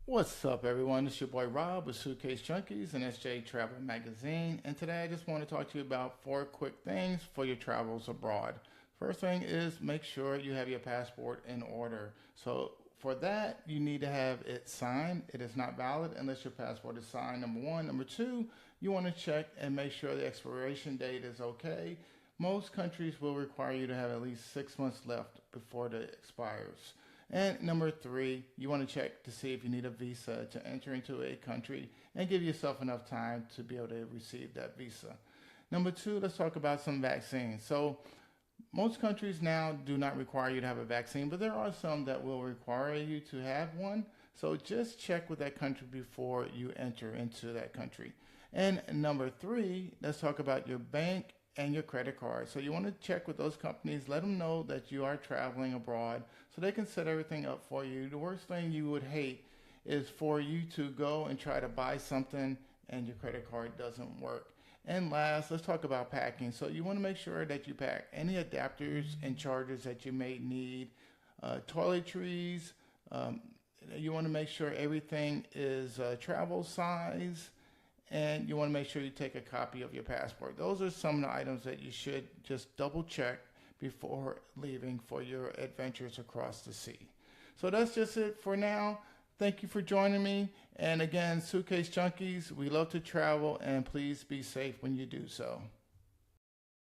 What's up, everyone? It's your boy Rob with Suitcase Junkies and SJ Travel Magazine. And today I just want to talk to you about 4 quick things for your travels abroad. First thing is make sure you have your passport in order. So, for that, you need to have it signed. It is not valid unless your passport is signed, number one. Number two, you want to check and make sure the expiration date is okay. Most countries will require you to have at least 6 months left before it expires. And number three, you want to check to see if you need a visa to enter into a country and give yourself enough time to be able to receive that visa. Number two, let's talk about some vaccines. So, most countries now do not require you to have a vaccine, but there are some that will require you to have one. So, just check with that country before you enter into that country. And number three, let's talk about your bank and your credit card. So you want to check with those companies, let them know that you are traveling abroad so they can set everything up for you. The worst thing you would hate is for you to go and try to buy something and your credit card doesn't work. And last, let's talk about packing. So you want to make sure that you pack any adapters and chargers that you may need, toiletries. Um, you want to make sure everything is travel size, and you want to make sure you take a copy of your passport. Those are some of the items that you should just double check before leaving for your adventures across the sea. So that's just it for now. Thank you for joining me. And again, Suitcase Junkies, we love to travel, and please be safe when you do so.